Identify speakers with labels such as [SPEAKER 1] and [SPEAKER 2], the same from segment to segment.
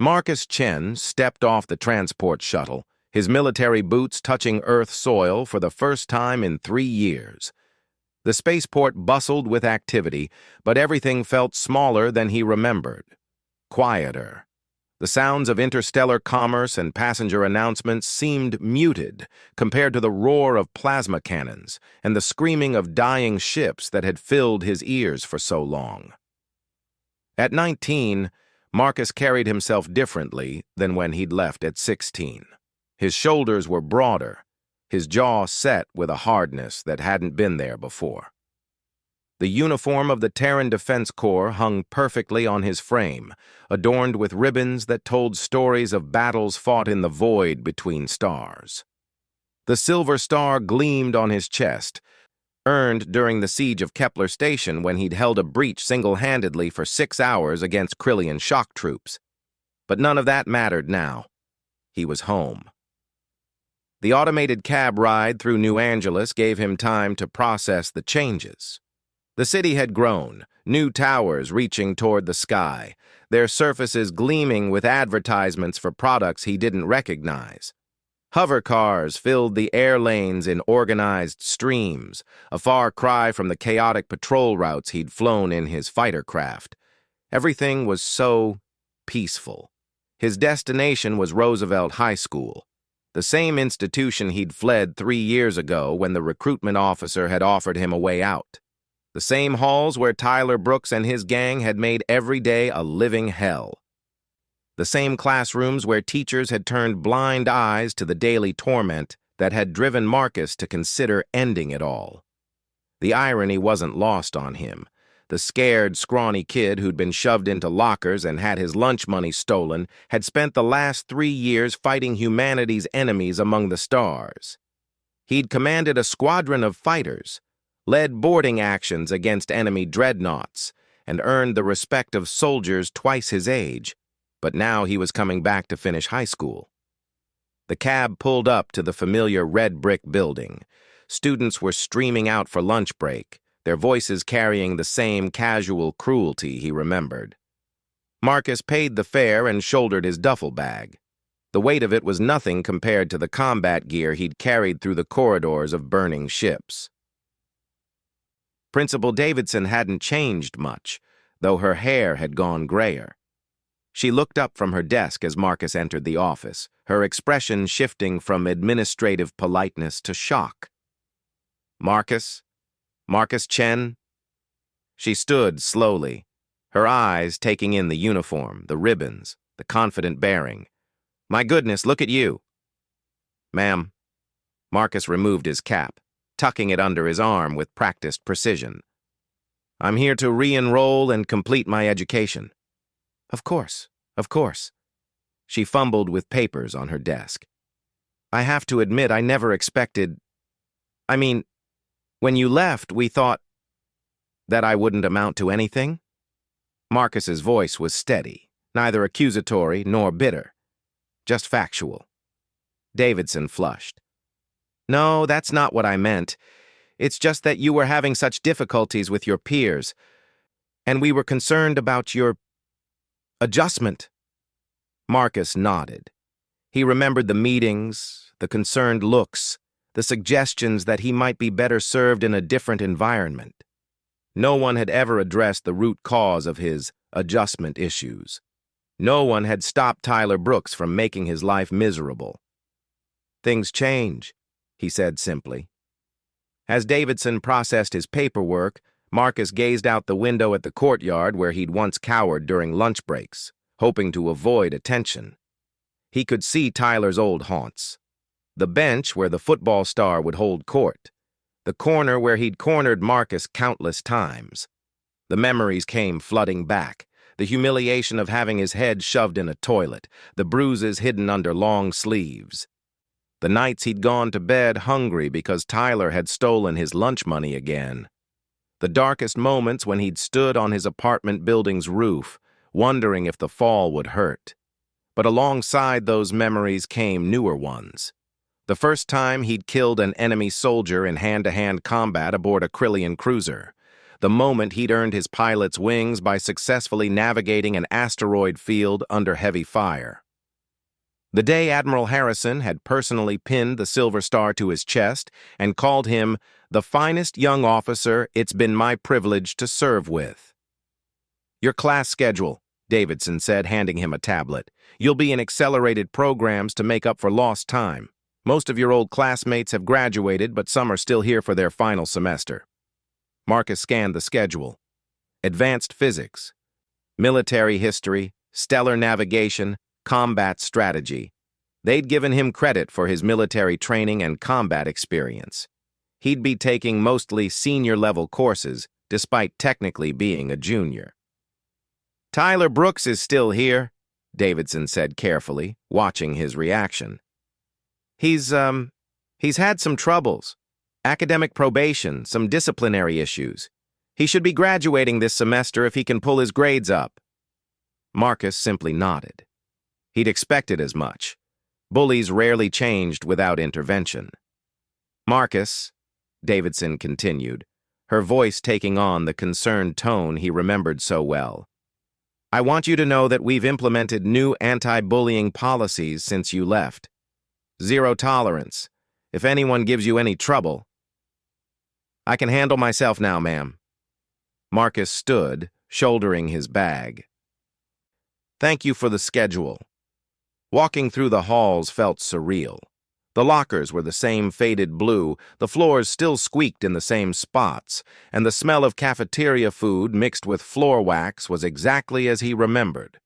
[SPEAKER 1] Marcus Chen stepped off the transport shuttle, his military boots touching Earth soil for the first time in 3 years. The spaceport bustled with activity, but everything felt smaller than he remembered. Quieter. The sounds of interstellar commerce and passenger announcements seemed muted compared to the roar of plasma cannons and the screaming of dying ships that had filled his ears for so long. At 19, Marcus carried himself differently than when he'd left at 16. His shoulders were broader, his jaw set with a hardness that hadn't been there before. The uniform of the Terran Defense Corps hung perfectly on his frame, adorned with ribbons that told stories of battles fought in the void between stars. The silver star gleamed on his chest, earned during the siege of Kepler Station when he'd held a breach single-handedly for 6 hours against Krillian shock troops. But none of that mattered now. He was home. The automated cab ride through New Angeles gave him time to process the changes. The city had grown, new towers reaching toward the sky, their surfaces gleaming with advertisements for products he didn't recognize. Hover cars filled the air lanes in organized streams, a far cry from the chaotic patrol routes he'd flown in his fighter craft. Everything was so peaceful. His destination was Roosevelt High School, the same institution he'd fled 3 years ago when the recruitment officer had offered him a way out. The same halls where Tyler Brooks and his gang had made every day a living hell. The same classrooms where teachers had turned blind eyes to the daily torment that had driven Marcus to consider ending it all. The irony wasn't lost on him. The scared, scrawny kid who'd been shoved into lockers and had his lunch money stolen had spent the last 3 years fighting humanity's enemies among the stars. He'd commanded a squadron of fighters, led boarding actions against enemy dreadnoughts, and earned the respect of soldiers twice his age, but now he was coming back to finish high school. The cab pulled up to the familiar red brick building. Students were streaming out for lunch break, their voices carrying the same casual cruelty he remembered. Marcus paid the fare and shouldered his duffel bag. The weight of it was nothing compared to the combat gear he'd carried through the corridors of burning ships. Principal Davidson hadn't changed much, though her hair had gone grayer. She looked up from her desk as Marcus entered the office, her expression shifting from administrative politeness to shock. Marcus Chen? She stood slowly, her eyes taking in the uniform, the ribbons, the confident bearing. My goodness, look at you. Ma'am. Marcus removed his cap, tucking it under his arm with practiced precision. I'm here to re-enroll and complete my education. Of course. She fumbled with papers on her desk. I have to admit I never expected... when you left, we thought that I wouldn't amount to anything. Marcus's voice was steady, neither accusatory nor bitter, just factual. Davidson flushed. No, that's not what I meant. It's just that you were having such difficulties with your peers, and we were concerned about your adjustment. Marcus nodded. He remembered the meetings, the concerned looks, the suggestions that he might be better served in a different environment. No one had ever addressed the root cause of his adjustment issues. No one had stopped Tyler Brooks from making his life miserable. Things change, he said simply. As Davidson processed his paperwork, Marcus gazed out the window at the courtyard where he'd once cowered during lunch breaks, hoping to avoid attention. He could see Tyler's old haunts. The bench where the football star would hold court. The corner where he'd cornered Marcus countless times. The memories came flooding back. The humiliation of having his head shoved in a toilet. The bruises hidden under long sleeves. The nights he'd gone to bed hungry because Tyler had stolen his lunch money again. The darkest moments when he'd stood on his apartment building's roof, wondering if the fall would hurt. But alongside those memories came newer ones. The first time he'd killed an enemy soldier in hand-to-hand combat aboard a Krillian cruiser. the moment he'd earned his pilot's wings by successfully navigating an asteroid field under heavy fire. The day Admiral Harrison had personally pinned the Silver Star to his chest and called him the finest young officer it's been my privilege to serve with. "Your class schedule," Davidson said, handing him a tablet. "You'll be in accelerated programs to make up for lost time. Most of your old classmates have graduated, but some are still here for their final semester." Marcus scanned the schedule. Advanced physics, military history, stellar navigation, combat strategy. They'd given him credit for his military training and combat experience. He'd be taking mostly senior-level courses, despite technically being a junior. "Tyler Brooks is still here," Davidson said carefully, watching his reaction. He's had some troubles. Academic probation, some disciplinary issues. He should be graduating this semester if he can pull his grades up." Marcus simply nodded. He'd expected as much. Bullies rarely changed without intervention. "Marcus," Davidson continued, her voice taking on the concerned tone he remembered so well, "I want you to know that we've implemented new anti-bullying policies since you left. Zero tolerance. If anyone gives you any trouble—" "I can handle myself now, ma'am." Marcus stood, shouldering his bag. "Thank you for the schedule." Walking through the halls felt surreal. The lockers were the same faded blue, the floors still squeaked in the same spots, and the smell of cafeteria food mixed with floor wax was exactly as he remembered.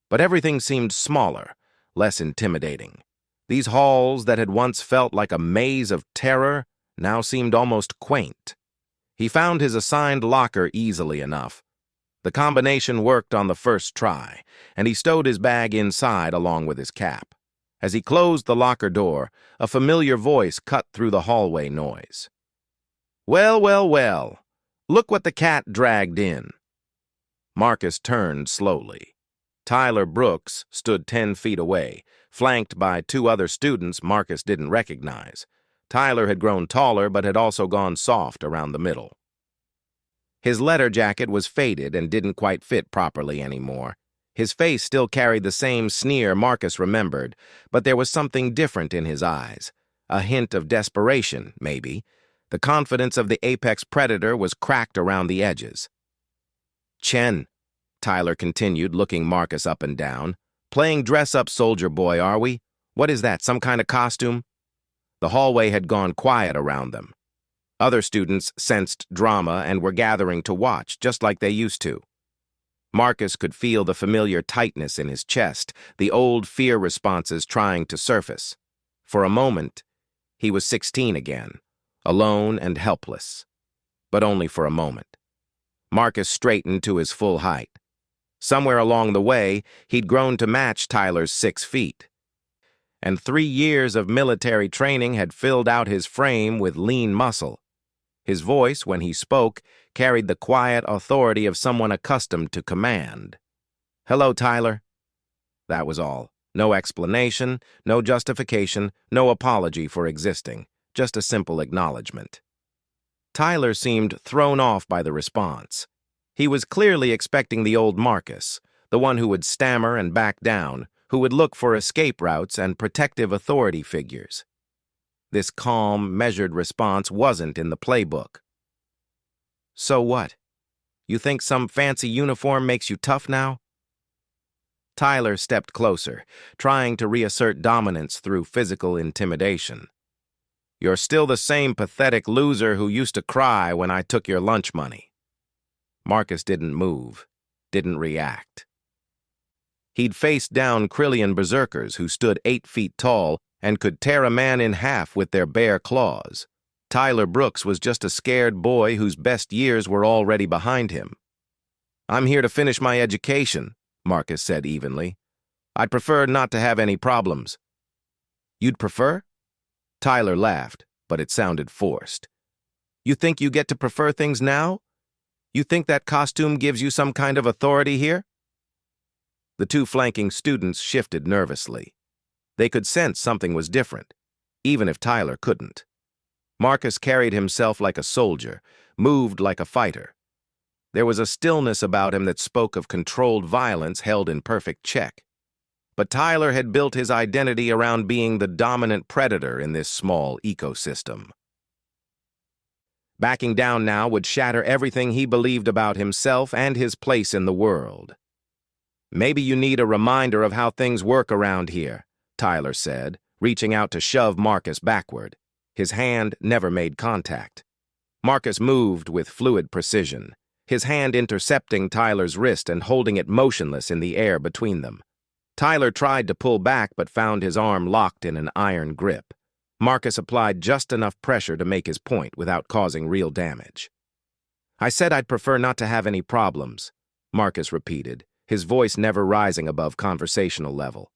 [SPEAKER 1] But everything seemed smaller, less intimidating. These halls that had once felt like a maze of terror now seemed almost quaint. He found his assigned locker easily enough. The combination worked on the first try, and he stowed his bag inside along with his cap. As he closed the locker door, a familiar voice cut through the hallway noise. "Well, well, well. Look what the cat dragged in." Marcus turned slowly. Tyler Brooks stood 10 feet away, flanked by 2 other students Marcus didn't recognize. Tyler had grown taller but had also gone soft around the middle. His letter jacket was faded and didn't quite fit properly anymore. His face still carried the same sneer Marcus remembered, but there was something different in his eyes. A hint of desperation, maybe. The confidence of the apex predator was cracked around the edges. "Chen," Tyler continued, looking Marcus up and down. "Playing dress-up soldier boy, are we? What is that, some kind of costume?" The hallway had gone quiet around them. Other students sensed drama and were gathering to watch, just like they used to. Marcus could feel the familiar tightness in his chest, the old fear responses trying to surface. For a moment, he was 16 again, alone and helpless. But only for a moment. Marcus straightened to his full height. Somewhere along the way, he'd grown to match Tyler's 6 feet. And 3 years of military training had filled out his frame with lean muscle. His voice, when he spoke, carried the quiet authority of someone accustomed to command. "Hello, Tyler." That was all. No explanation, no justification, no apology for existing, just a simple acknowledgement. Tyler seemed thrown off by the response. He was clearly expecting the old Marcus, the one who would stammer and back down, who would look for escape routes and protective authority figures. This calm, measured response wasn't in the playbook. "So what? You think some fancy uniform makes you tough now?" Tyler stepped closer, trying to reassert dominance through physical intimidation. "You're still the same pathetic loser who used to cry when I took your lunch money." Marcus didn't move, didn't react. He'd faced down Krillian berserkers who stood 8 feet tall and could tear a man in half with their bare claws. Tyler Brooks was just a scared boy whose best years were already behind him. "I'm here to finish my education," Marcus said evenly. "I'd prefer not to have any problems." "You'd prefer?" Tyler laughed, but it sounded forced. "You think you get to prefer things now? You think that costume gives you some kind of authority here?" The 2 flanking students shifted nervously. They could sense something was different, even if Tyler couldn't. Marcus carried himself like a soldier, moved like a fighter. There was a stillness about him that spoke of controlled violence held in perfect check. But Tyler had built his identity around being the dominant predator in this small ecosystem. Backing down now would shatter everything he believed about himself and his place in the world. "Maybe you need a reminder of how things work around here," Tyler said, reaching out to shove Marcus backward. His hand never made contact. Marcus moved with fluid precision, his hand intercepting Tyler's wrist and holding it motionless in the air between them. Tyler tried to pull back but found his arm locked in an iron grip. Marcus applied just enough pressure to make his point without causing real damage. "I said I'd prefer not to have any problems," Marcus repeated, his voice never rising above conversational level.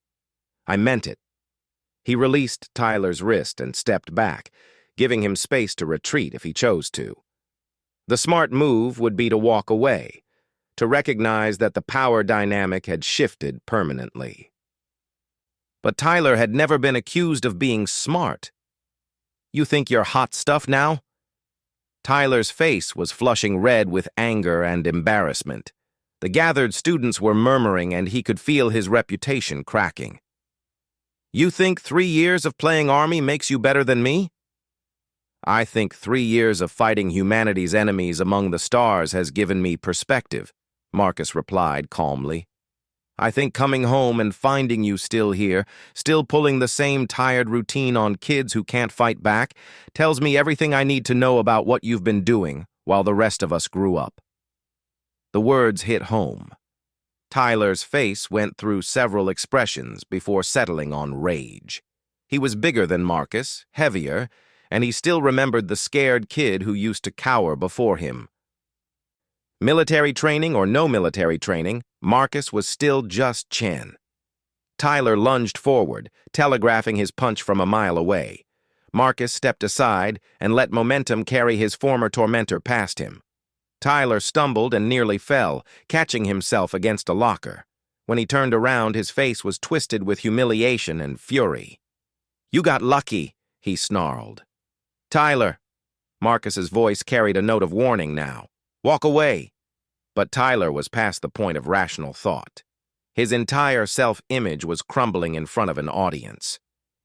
[SPEAKER 1] "I meant it." He released Tyler's wrist and stepped back, giving him space to retreat if he chose to. The smart move would be to walk away, to recognize that the power dynamic had shifted permanently. But Tyler had never been accused of being smart. "You think you're hot stuff now?" Tyler's face was flushing red with anger and embarrassment. The gathered students were murmuring, and he could feel his reputation cracking. "You think 3 years of playing Army makes you better than me?" "I think 3 years of fighting humanity's enemies among the stars has given me perspective," Marcus replied calmly. "I think coming home and finding you still here, still pulling the same tired routine on kids who can't fight back, tells me everything I need to know about what you've been doing while the rest of us grew up." The words hit home. Tyler's face went through several expressions before settling on rage. He was bigger than Marcus, heavier, and he still remembered the scared kid who used to cower before him. Military training or no military training, Marcus was still just Chen. Tyler lunged forward, telegraphing his punch from a mile away. Marcus stepped aside and let momentum carry his former tormentor past him. Tyler stumbled and nearly fell, catching himself against a locker. When he turned around, his face was twisted with humiliation and fury. "You got lucky," he snarled. "Tyler," Marcus's voice carried a note of warning now. "Walk away." But Tyler was past the point of rational thought. His entire self-image was crumbling in front of an audience.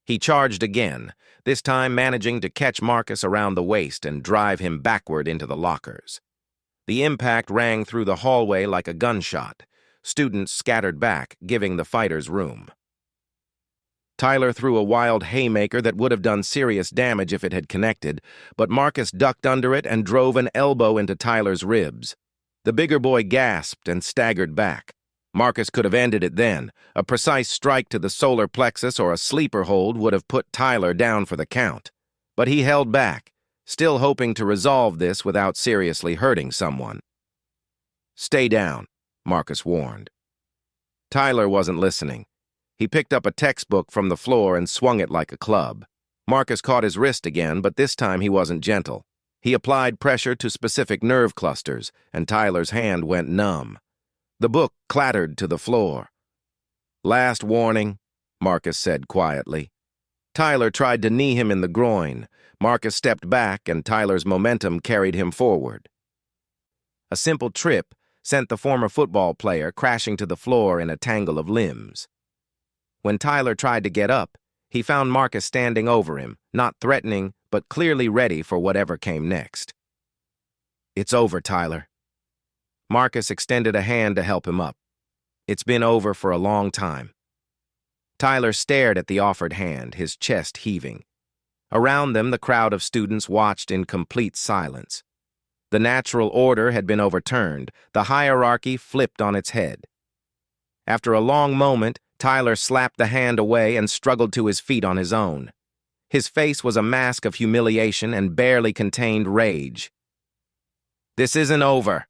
[SPEAKER 1] He charged again, this time managing to catch Marcus around the waist and drive him backward into the lockers. The impact rang through the hallway like a gunshot. Students scattered back, giving the fighters room. Tyler threw a wild haymaker that would have done serious damage if it had connected, but Marcus ducked under it and drove an elbow into Tyler's ribs. The bigger boy gasped and staggered back. Marcus could have ended it then. A precise strike to the solar plexus or a sleeper hold would have put Tyler down for the count. But he held back, still hoping to resolve this without seriously hurting someone. "Stay down," Marcus warned. Tyler wasn't listening. He picked up a textbook from the floor and swung it like a club. Marcus caught his wrist again, but this time he wasn't gentle. He applied pressure to specific nerve clusters, and Tyler's hand went numb. The book clattered to the floor. "Last warning," Marcus said quietly. Tyler tried to knee him in the groin. Marcus stepped back, and Tyler's momentum carried him forward. A simple trip sent the former football player crashing to the floor in a tangle of limbs. When Tyler tried to get up, he found Marcus standing over him, not threatening, but clearly ready for whatever came next. "It's over, Tyler." Marcus extended a hand to help him up. "It's been over for a long time." Tyler stared at the offered hand, his chest heaving. Around them, the crowd of students watched in complete silence. The natural order had been overturned, the hierarchy flipped on its head. After a long moment, Tyler slapped the hand away and struggled to his feet on his own. His face was a mask of humiliation and barely contained rage. "This isn't over,"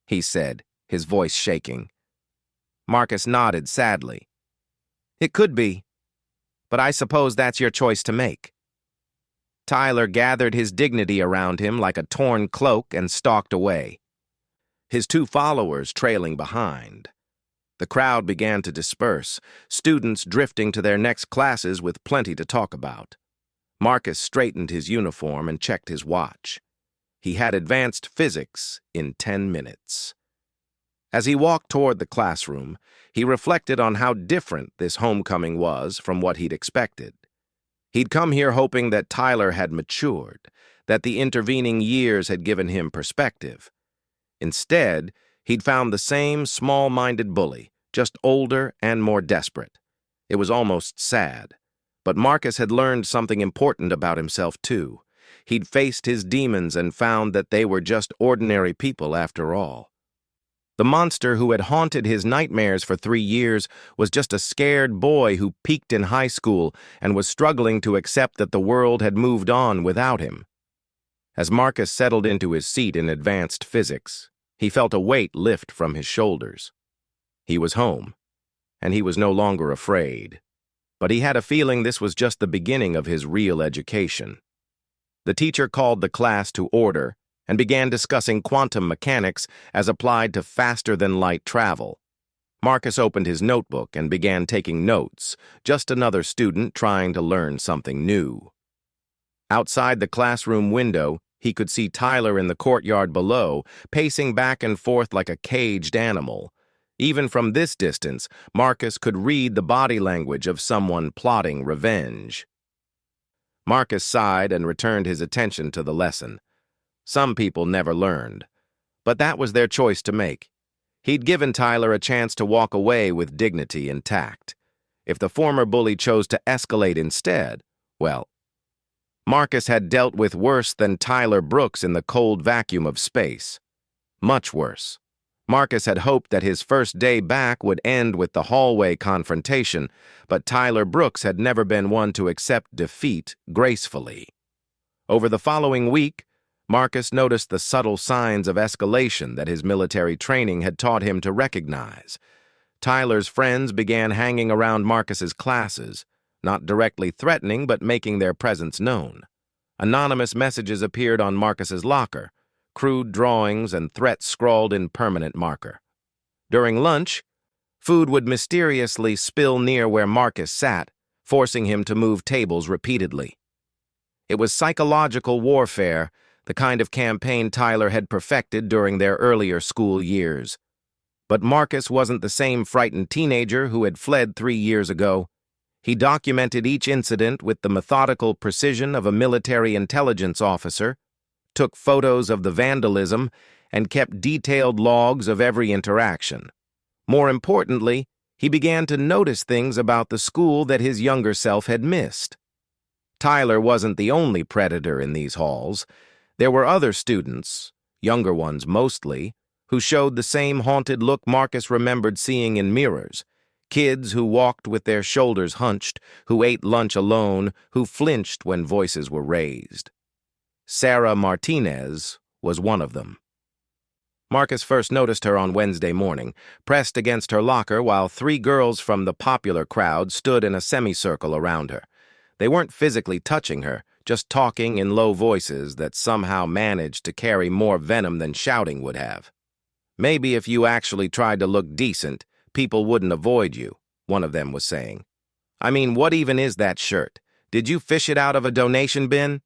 [SPEAKER 1] he said, his voice shaking. Marcus nodded sadly. "It could be, but I suppose that's your choice to make." Tyler gathered his dignity around him like a torn cloak and stalked away, his two followers trailing behind. The crowd began to disperse, students drifting to their next classes with plenty to talk about. Marcus straightened his uniform and checked his watch. He had advanced physics in 10 minutes. As he walked toward the classroom, he reflected on how different this homecoming was from what he'd expected. He'd come here hoping that Tyler had matured, that the intervening years had given him perspective. Instead, he'd found the same small-minded bully, just older and more desperate. It was almost sad. But Marcus had learned something important about himself, too. He'd faced his demons and found that they were just ordinary people after all. The monster who had haunted his nightmares for 3 years was just a scared boy who peaked in high school and was struggling to accept that the world had moved on without him. As Marcus settled into his seat in advanced physics, he felt a weight lift from his shoulders. He was home, and he was no longer afraid. But he had a feeling this was just the beginning of his real education. The teacher called the class to order and began discussing quantum mechanics as applied to faster-than-light travel. Marcus opened his notebook and began taking notes, just another student trying to learn something new. Outside the classroom window, he could see Tyler in the courtyard below, pacing back and forth like a caged animal. Even from this distance, Marcus could read the body language of someone plotting revenge. Marcus sighed and returned his attention to the lesson. Some people never learned, but that was their choice to make. He'd given Tyler a chance to walk away with dignity and tact. If the former bully chose to escalate instead, well, Marcus had dealt with worse than Tyler Brooks in the cold vacuum of space. Much worse. Marcus had hoped that his first day back would end with the hallway confrontation, but Tyler Brooks had never been one to accept defeat gracefully. Over the following week, Marcus noticed the subtle signs of escalation that his military training had taught him to recognize. Tyler's friends began hanging around Marcus's classes, not directly threatening but making their presence known. Anonymous messages appeared on Marcus's locker, crude drawings and threats scrawled in permanent marker. During lunch, food would mysteriously spill near where Marcus sat, forcing him to move tables repeatedly. It was psychological warfare, the kind of campaign Tyler had perfected during their earlier school years. But Marcus wasn't the same frightened teenager who had fled 3 years ago. He documented each incident with the methodical precision of a military intelligence officer, took photos of the vandalism, and kept detailed logs of every interaction. More importantly, he began to notice things about the school that his younger self had missed. Tyler wasn't the only predator in these halls. There were other students, younger ones mostly, who showed the same haunted look Marcus remembered seeing in mirrors. Kids who walked with their shoulders hunched, who ate lunch alone, who flinched when voices were raised. Sarah Martinez was one of them. Marcus first noticed her on Wednesday morning, pressed against her locker while 3 girls from the popular crowd stood in a semicircle around her. They weren't physically touching her, just talking in low voices that somehow managed to carry more venom than shouting would have. "Maybe if you actually tried to look decent, people wouldn't avoid you," one of them was saying. "I mean, what even is that shirt? Did you fish it out of a donation bin?"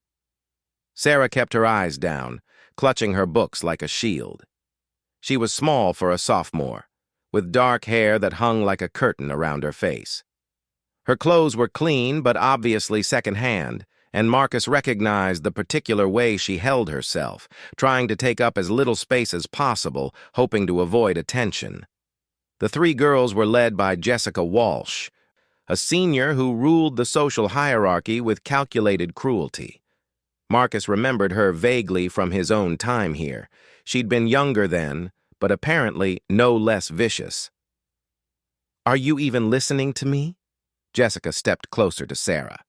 [SPEAKER 1] Sarah kept her eyes down, clutching her books like a shield. She was small for a sophomore, with dark hair that hung like a curtain around her face. Her clothes were clean but obviously second-hand, and Marcus recognized the particular way she held herself, trying to take up as little space as possible, hoping to avoid attention. The 3 girls were led by Jessica Walsh, a senior who ruled the social hierarchy with calculated cruelty. Marcus remembered her vaguely from his own time here. She'd been younger then, but apparently no less vicious. "Are you even listening to me?" Jessica stepped closer to Sarah.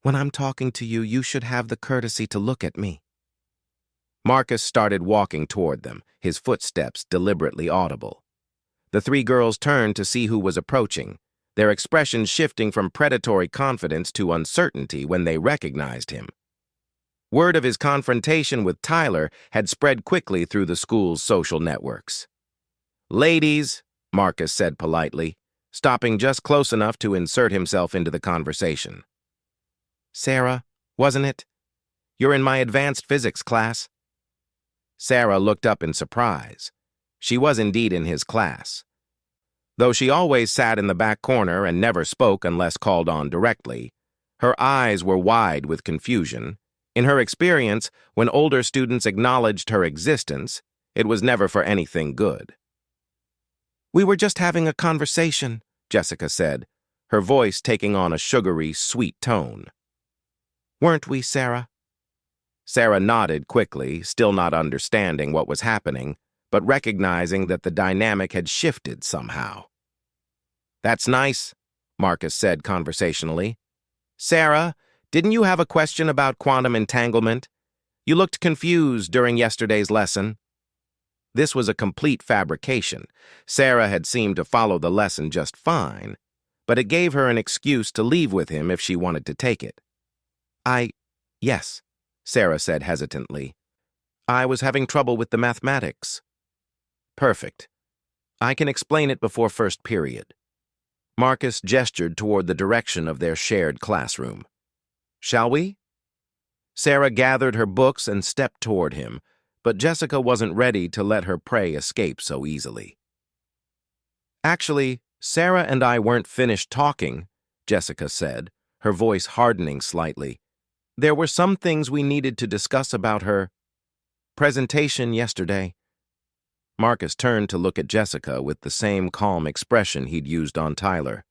[SPEAKER 1] "When I'm talking to you, you should have the courtesy to look at me." Marcus started walking toward them, his footsteps deliberately audible. The 3 girls turned to see who was approaching, their expressions shifting from predatory confidence to uncertainty when they recognized him. Word of his confrontation with Tyler had spread quickly through the school's social networks. "Ladies," Marcus said politely, stopping just close enough to insert himself into the conversation. "Sarah, wasn't it? You're in my advanced physics class. Sarah looked up in surprise. She was indeed in his class. Though she always sat in the back corner and never spoke unless called on directly, her eyes were wide with confusion. In her experience, when older students acknowledged her existence, it was never for anything good. "We were just having a conversation," Jessica said, her voice taking on a sugary, sweet tone. "Weren't we, Sarah?" Sarah nodded quickly, still not understanding what was happening, but recognizing that the dynamic had shifted somehow. "That's nice," Marcus said conversationally. "Sarah, didn't you have a question about quantum entanglement? You looked confused during yesterday's lesson." This was a complete fabrication. Sarah had seemed to follow the lesson just fine, but it gave her an excuse to leave with him if she wanted to take it. Yes, Sarah said hesitantly. "I was having trouble with the mathematics." "Perfect. I can explain it before first period." Marcus gestured toward the direction of their shared classroom. "Shall we?" Sarah gathered her books and stepped toward him, but Jessica wasn't ready to let her prey escape so easily. "Actually, Sarah and I weren't finished talking," Jessica said, her voice hardening slightly. "There were some things we needed to discuss about her presentation yesterday." Marcus turned to look at Jessica with the same calm expression he'd used on Tyler.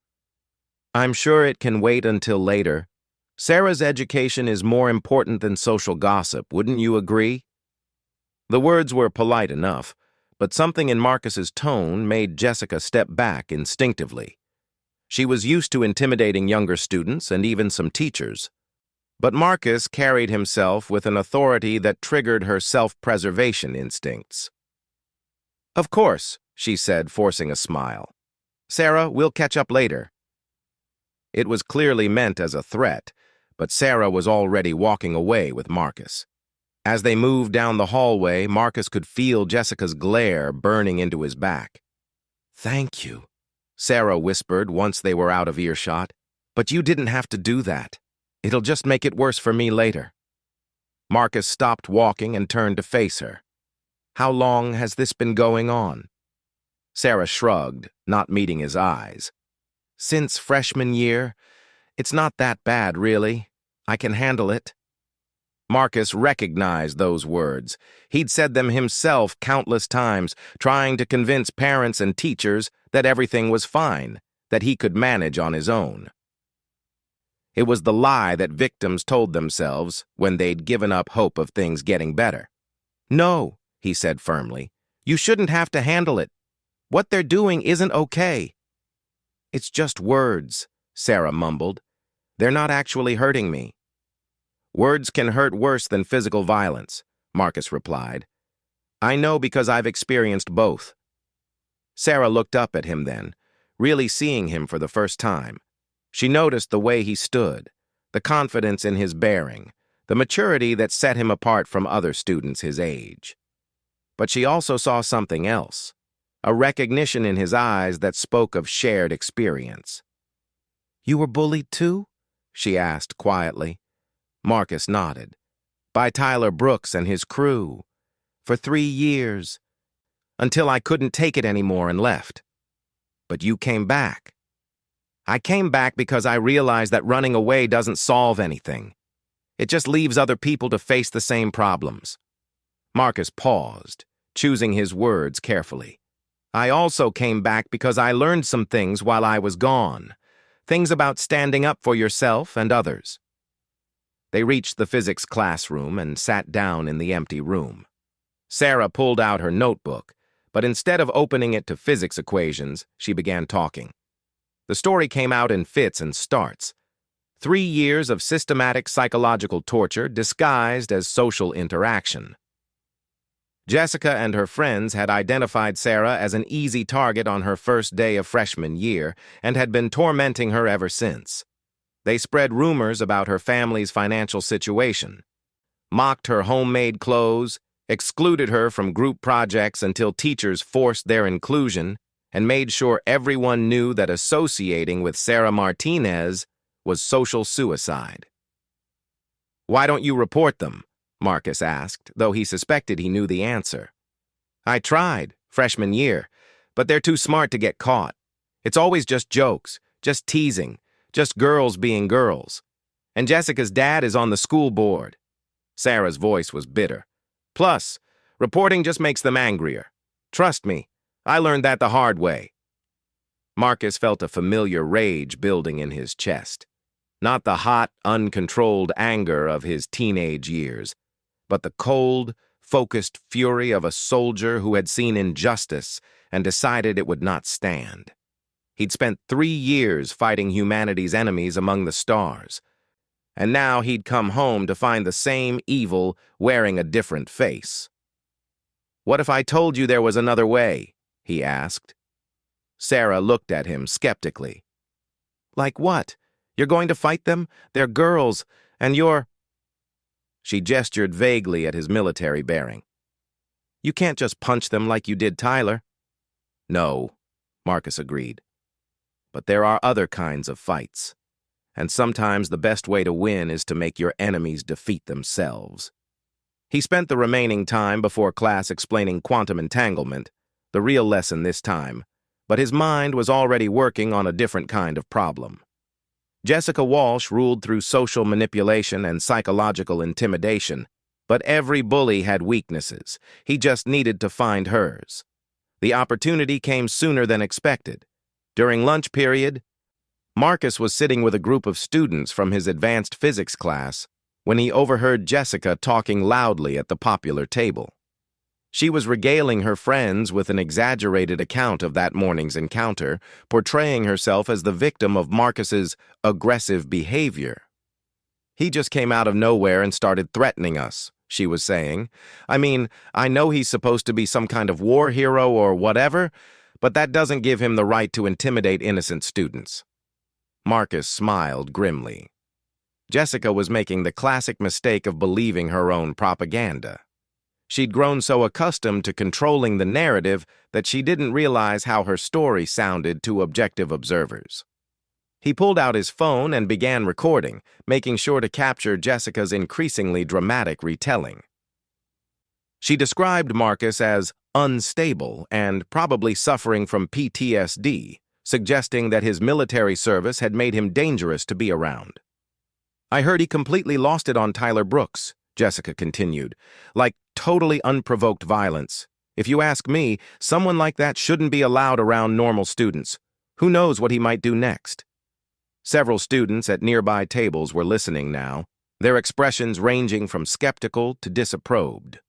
[SPEAKER 1] "I'm sure it can wait until later. Sarah's education is more important than social gossip, wouldn't you agree?" The words were polite enough, but something in Marcus's tone made Jessica step back instinctively. She was used to intimidating younger students and even some teachers. But Marcus carried himself with an authority that triggered her self-preservation instincts. "Of course," she said, forcing a smile. "Sarah, we'll catch up later." It was clearly meant as a threat, but Sarah was already walking away with Marcus. As they moved down the hallway, Marcus could feel Jessica's glare burning into his back. "Thank you," Sarah whispered once they were out of earshot. "But you didn't have to do that. It'll just make it worse for me later." Marcus stopped walking and turned to face her. "How long has this been going on?" Sarah shrugged, not meeting his eyes. "Since freshman year. It's not that bad, really. I can handle it." Marcus recognized those words. He'd said them himself countless times, trying to convince parents and teachers that everything was fine, that he could manage on his own. It was the lie that victims told themselves when they'd given up hope of things getting better. "No," he said firmly. "You shouldn't have to handle it. What they're doing isn't okay." "It's just words," Sarah mumbled. "They're not actually hurting me." "Words can hurt worse than physical violence," Marcus replied. "I know because I've experienced both." Sarah looked up at him then, really seeing him for the first time. She noticed the way he stood, the confidence in his bearing, the maturity that set him apart from other students his age. But she also saw something else, a recognition in his eyes that spoke of shared experience. "You were bullied too?" she asked quietly. Marcus nodded. "By Tyler Brooks and his crew. For 3 years. Until I couldn't take it anymore and left. But you came back." "I came back because I realized that running away doesn't solve anything. It just leaves other people to face the same problems." Marcus paused, choosing his words carefully. "I also came back because I learned some things while I was gone. Things about standing up for yourself and others." They reached the physics classroom and sat down in the empty room. Sarah pulled out her notebook, but instead of opening it to physics equations, she began talking. The story came out in fits and starts. 3 years of systematic psychological torture disguised as social interaction. Jessica and her friends had identified Sarah as an easy target on her first day of freshman year and had been tormenting her ever since. They spread rumors about her family's financial situation, mocked her homemade clothes, excluded her from group projects until teachers forced their inclusion, and made sure everyone knew that associating with Sarah Martinez was social suicide. "Why don't you report them?" Marcus asked, though he suspected he knew the answer. I tried, freshman year, but they're too smart to get caught. It's always just jokes, just teasing, just girls being girls. And Jessica's dad is on the school board. Sarah's voice was bitter. Plus, reporting just makes them angrier. Trust me, I learned that the hard way. Marcus felt a familiar rage building in his chest. Not the hot, uncontrolled anger of his teenage years, but the cold, focused fury of a soldier who had seen injustice and decided it would not stand. He'd spent 3 years fighting humanity's enemies among the stars, and now he'd come home to find the same evil wearing a different face. What if I told you there was another way? He asked. Sarah looked at him skeptically. Like what? You're going to fight them? They're girls, and you're... She gestured vaguely at his military bearing. You can't just punch them like you did Tyler. No, Marcus agreed. But there are other kinds of fights, and sometimes the best way to win is to make your enemies defeat themselves. He spent the remaining time before class explaining quantum entanglement, the real lesson this time, but his mind was already working on a different kind of problem. Jessica Walsh ruled through social manipulation and psychological intimidation, but every bully had weaknesses. He just needed to find hers. The opportunity came sooner than expected. During lunch period, Marcus was sitting with a group of students from his advanced physics class when he overheard Jessica talking loudly at the popular table. She was regaling her friends with an exaggerated account of that morning's encounter, portraying herself as the victim of Marcus's aggressive behavior. He just came out of nowhere and started threatening us, she was saying. I mean, I know he's supposed to be some kind of war hero or whatever, but that doesn't give him the right to intimidate innocent students. Marcus smiled grimly. Jessica was making the classic mistake of believing her own propaganda. She'd grown so accustomed to controlling the narrative that she didn't realize how her story sounded to objective observers. He pulled out his phone and began recording, making sure to capture Jessica's increasingly dramatic retelling. She described Marcus as unstable and probably suffering from PTSD, suggesting that his military service had made him dangerous to be around. I heard he completely lost it on Tyler Brooks, Jessica continued, like totally unprovoked violence. If you ask me, someone like that shouldn't be allowed around normal students. Who knows what he might do next? Several students at nearby tables were listening now, their expressions ranging from skeptical to disapproved.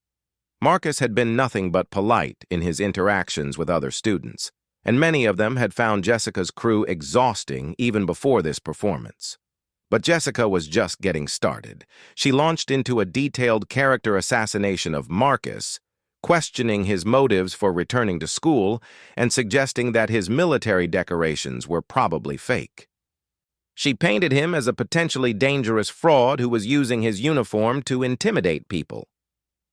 [SPEAKER 1] Marcus had been nothing but polite in his interactions with other students, and many of them had found Jessica's crew exhausting even before this performance. But Jessica was just getting started. She launched into a detailed character assassination of Marcus, questioning his motives for returning to school and suggesting that his military decorations were probably fake. She painted him as a potentially dangerous fraud who was using his uniform to intimidate people.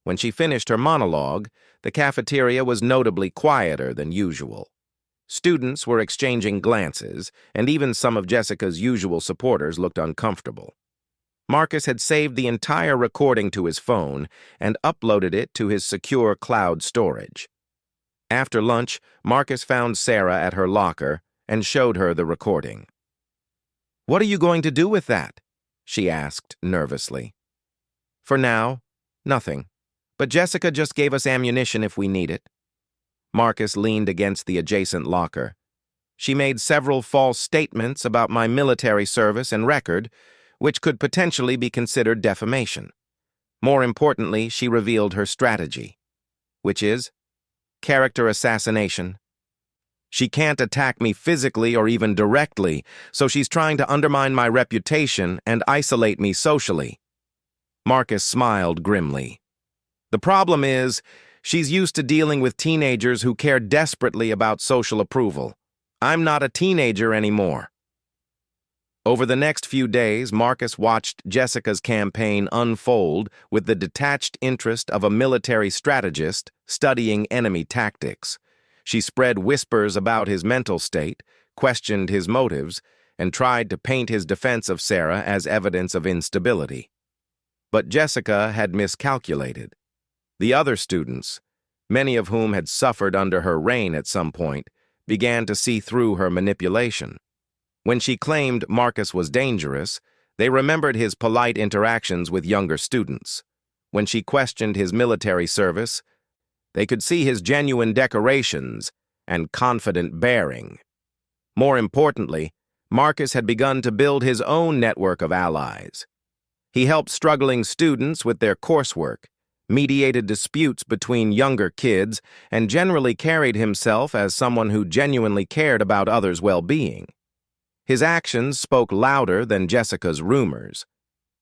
[SPEAKER 1] When she finished her monologue, the cafeteria was notably quieter than usual. Students were exchanging glances, and even some of Jessica's usual supporters looked uncomfortable. Marcus had saved the entire recording to his phone and uploaded it to his secure cloud storage. After lunch, Marcus found Sarah at her locker and showed her the recording. "What are you going to do with that?" she asked nervously. "For now, nothing. But Jessica just gave us ammunition if we need it." Marcus leaned against the adjacent locker. "She made several false statements about my military service and record, which could potentially be considered defamation. More importantly, she revealed her strategy, which is character assassination. She can't attack me physically or even directly, so she's trying to undermine my reputation and isolate me socially." Marcus smiled grimly. "The problem is, she's used to dealing with teenagers who care desperately about social approval. I'm not a teenager anymore." Over the next few days, Marcus watched Jessica's campaign unfold with the detached interest of a military strategist studying enemy tactics. She spread whispers about his mental state, questioned his motives, and tried to paint his defense of Sarah as evidence of instability. But Jessica had miscalculated. The other students, many of whom had suffered under her reign at some point, began to see through her manipulation. When she claimed Marcus was dangerous, they remembered his polite interactions with younger students. When she questioned his military service, they could see his genuine decorations and confident bearing. More importantly, Marcus had begun to build his own network of allies. He helped struggling students with their coursework, mediated disputes between younger kids, and generally carried himself as someone who genuinely cared about others' well-being. His actions spoke louder than Jessica's rumors.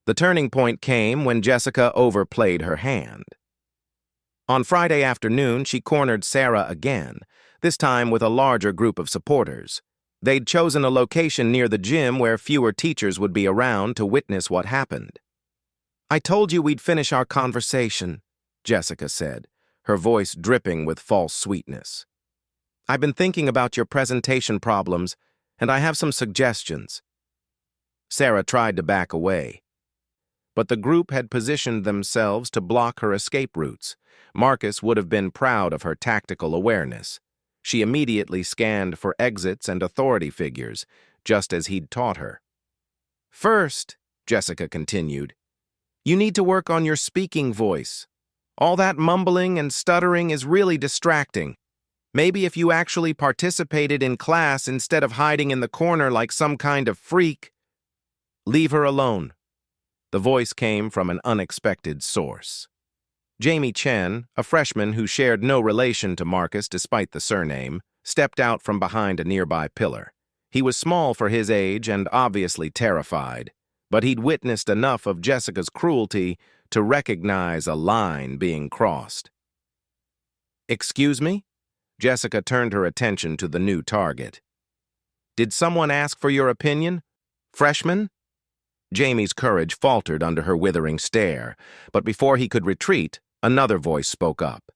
[SPEAKER 1] The turning point came when Jessica overplayed her hand. On Friday afternoon, she cornered Sarah again, this time with a larger group of supporters. They'd chosen a location near the gym where fewer teachers would be around to witness what happened. "I told you we'd finish our conversation," Jessica said, her voice dripping with false sweetness. "I've been thinking about your presentation problems, and I have some suggestions." Sarah tried to back away, but the group had positioned themselves to block her escape routes. Marcus would have been proud of her tactical awareness. She immediately scanned for exits and authority figures, just as he'd taught her. "First," Jessica continued, "you need to work on your speaking voice. All that mumbling and stuttering is really distracting. Maybe if you actually participated in class instead of hiding in the corner like some kind of freak." "Leave her alone." The voice came from an unexpected source. Jamie Chen, a freshman who shared no relation to Marcus despite the surname, stepped out from behind a nearby pillar. He was small for his age and obviously terrified, but he'd witnessed enough of Jessica's cruelty to recognize a line being crossed. "Excuse me?" Jessica turned her attention to the new target. "Did someone ask for your opinion? Freshman?" Jamie's courage faltered under her withering stare, but before he could retreat, another voice spoke up.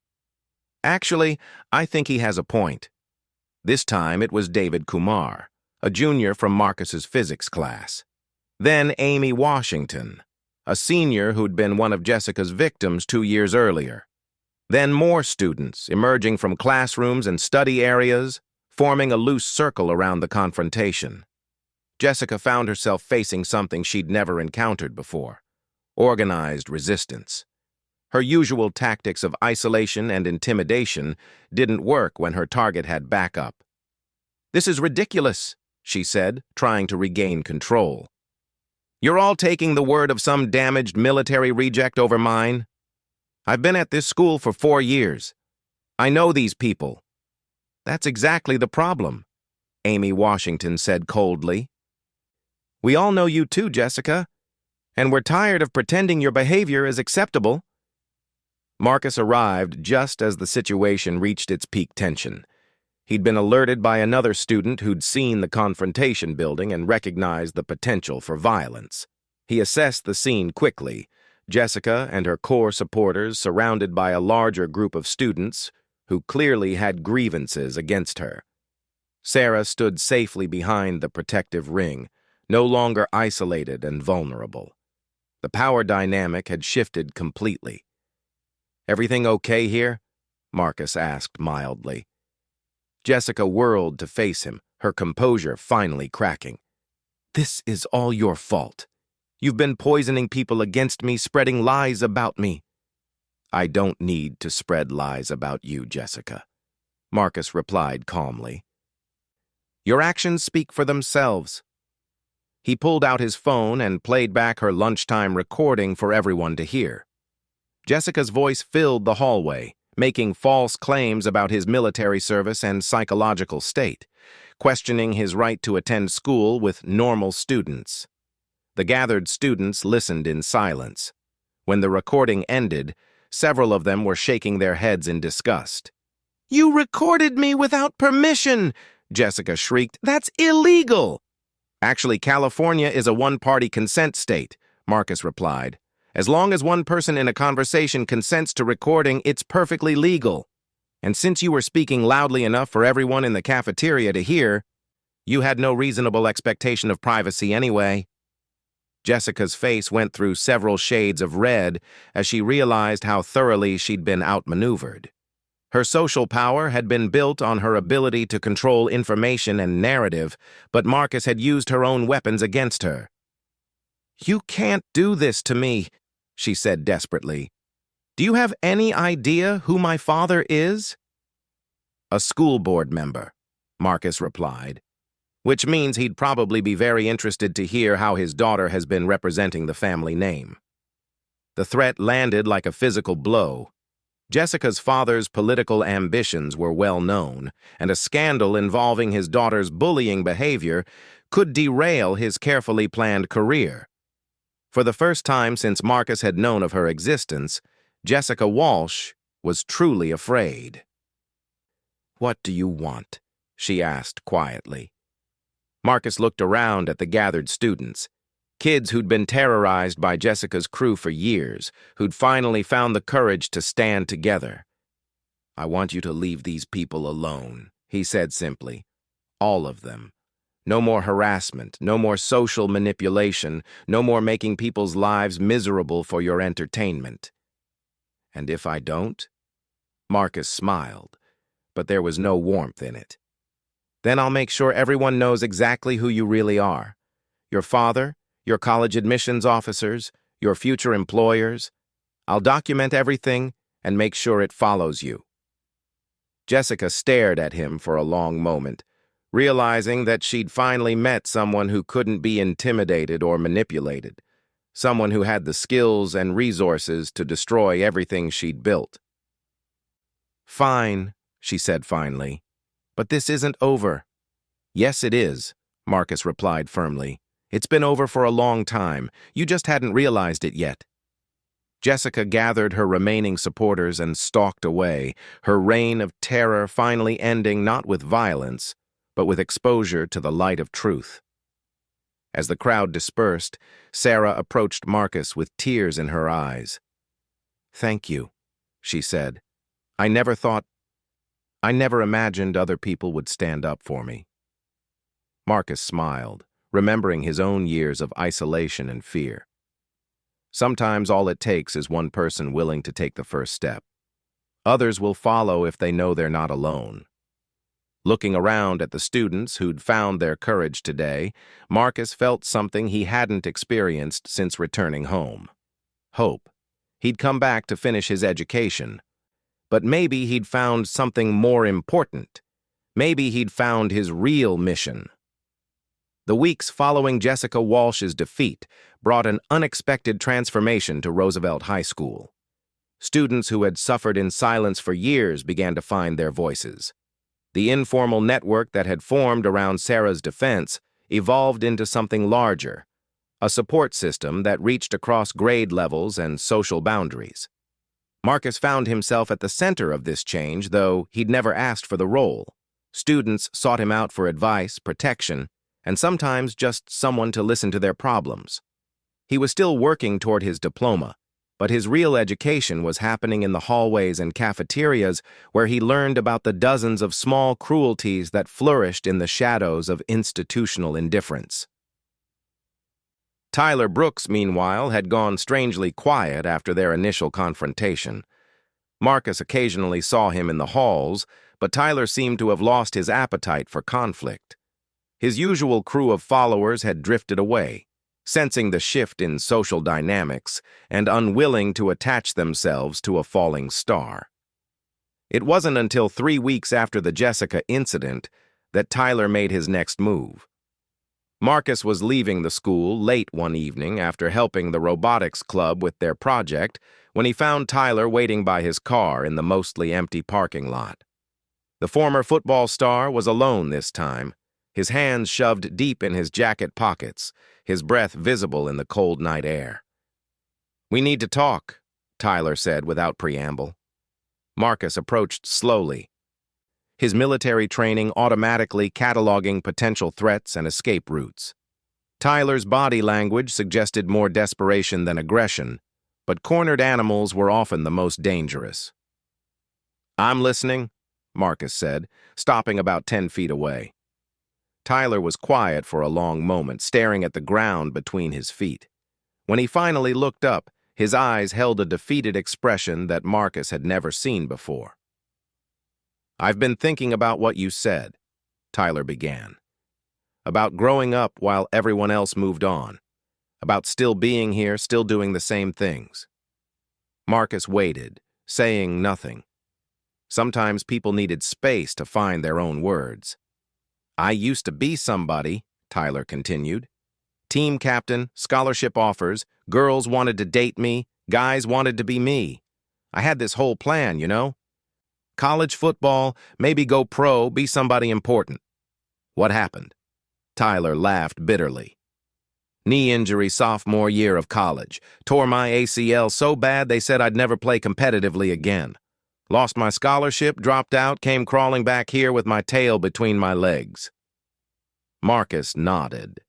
[SPEAKER 1] "Actually, I think he has a point." This time it was David Kumar, a junior from Marcus's physics class. Then Amy Washington, a senior who'd been one of Jessica's victims 2 years earlier. Then more students emerging from classrooms and study areas, forming a loose circle around the confrontation. Jessica found herself facing something she'd never encountered before: organized resistance. Her usual tactics of isolation and intimidation didn't work when her target had backup. "This is ridiculous," she said, trying to regain control. "You're all taking the word of some damaged military reject over mine. I've been at this school for 4 years. I know these people." "That's exactly the problem," Amy Washington said coldly. "We all know you too, Jessica, and we're tired of pretending your behavior is acceptable." Marcus arrived just as the situation reached its peak tension. He'd been alerted by another student who'd seen the confrontation building and recognized the potential for violence. He assessed the scene quickly: Jessica and her core supporters surrounded by a larger group of students who clearly had grievances against her. Sarah stood safely behind the protective ring, no longer isolated and vulnerable. The power dynamic had shifted completely. "Everything okay here?" Marcus asked mildly. Jessica whirled to face him, her composure finally cracking. "This is all your fault. You've been poisoning people against me, spreading lies about me." "I don't need to spread lies about you, Jessica," Marcus replied calmly. "Your actions speak for themselves." He pulled out his phone and played back her lunchtime recording for everyone to hear. Jessica's voice filled the hallway, making false claims about his military service and psychological state, questioning his right to attend school with normal students. The gathered students listened in silence. When the recording ended, several of them were shaking their heads in disgust. "You recorded me without permission!" Jessica shrieked. "That's illegal!" "Actually, California is a one-party consent state," Marcus replied. "As long as one person in a conversation consents to recording, it's perfectly legal. And since you were speaking loudly enough for everyone in the cafeteria to hear, you had no reasonable expectation of privacy anyway." Jessica's face went through several shades of red as she realized how thoroughly she'd been outmaneuvered. Her social power had been built on her ability to control information and narrative, but Marcus had used her own weapons against her. "You can't do this to me," she said desperately. "Do you have any idea who my father is?" "A school board member," Marcus replied, which means he'd probably be very interested to hear how his daughter has been representing the family name. The threat landed like a physical blow. Jessica's father's political ambitions were well known, and a scandal involving his daughter's bullying behavior could derail his carefully planned career. For the first time since Marcus had known of her existence, Jessica Walsh was truly afraid. "What do you want?" she asked quietly. Marcus looked around at the gathered students, kids who'd been terrorized by Jessica's crew for years, who'd finally found the courage to stand together. "I want you to leave these people alone," he said simply. "All of them. No more harassment, no more social manipulation, no more making people's lives miserable for your entertainment." "And if I don't?" Marcus smiled, but there was no warmth in it. "Then I'll make sure everyone knows exactly who you really are. Your father, your college admissions officers, your future employers. I'll document everything and make sure it follows you." Jessica stared at him for a long moment, realizing that she'd finally met someone who couldn't be intimidated or manipulated, someone who had the skills and resources to destroy everything she'd built. "Fine," she said finally, "but this isn't over." "Yes, it is," Marcus replied firmly. "It's been over for a long time. You just hadn't realized it yet." Jessica gathered her remaining supporters and stalked away, her reign of terror finally ending not with violence, but with exposure to the light of truth. As the crowd dispersed, Sarah approached Marcus with tears in her eyes. "Thank you," she said. I never imagined other people would stand up for me." Marcus smiled, remembering his own years of isolation and fear. Sometimes all it takes is one person willing to take the first step. Others will follow if they know they're not alone. Looking around at the students who'd found their courage today, Marcus felt something he hadn't experienced since returning home. Hope. He'd come back to finish his education. But maybe he'd found something more important. Maybe he'd found his real mission. The weeks following Jessica Walsh's defeat brought an unexpected transformation to Roosevelt High School. Students who had suffered in silence for years began to find their voices. The informal network that had formed around Sarah's defense evolved into something larger, a support system that reached across grade levels and social boundaries. Marcus found himself at the center of this change, though he'd never asked for the role. Students sought him out for advice, protection, and sometimes just someone to listen to their problems. He was still working toward his diploma, but his real education was happening in the hallways and cafeterias where he learned about the dozens of small cruelties that flourished in the shadows of institutional indifference. Tyler Brooks, meanwhile, had gone strangely quiet after their initial confrontation. Marcus occasionally saw him in the halls, but Tyler seemed to have lost his appetite for conflict. His usual crew of followers had drifted away, sensing the shift in social dynamics and unwilling to attach themselves to a falling star. It wasn't until 3 weeks after the Jessica incident that Tyler made his next move. Marcus was leaving the school late one evening after helping the robotics club with their project when he found Tyler waiting by his car in the mostly empty parking lot. The former football star was alone this time, his hands shoved deep in his jacket pockets, his breath visible in the cold night air. "We need to talk," Tyler said without preamble. Marcus approached slowly, his military training automatically cataloging potential threats and escape routes. Tyler's body language suggested more desperation than aggression, but cornered animals were often the most dangerous. "I'm listening," Marcus said, stopping about 10 feet away. Tyler was quiet for a long moment, staring at the ground between his feet. When he finally looked up, his eyes held a defeated expression that Marcus had never seen before. "I've been thinking about what you said," Tyler began. "About growing up while everyone else moved on. About still being here, still doing the same things." Marcus waited, saying nothing. Sometimes people needed space to find their own words. "I used to be somebody," Tyler continued. "Team captain, scholarship offers, girls wanted to date me, guys wanted to be me. I had this whole plan, you know? College football, maybe go pro, be somebody important. What happened?" Tyler laughed bitterly. "Knee injury sophomore year of college. Tore my ACL so bad they said I'd never play competitively again. Lost my scholarship, dropped out, came crawling back here with my tail between my legs." Marcus nodded.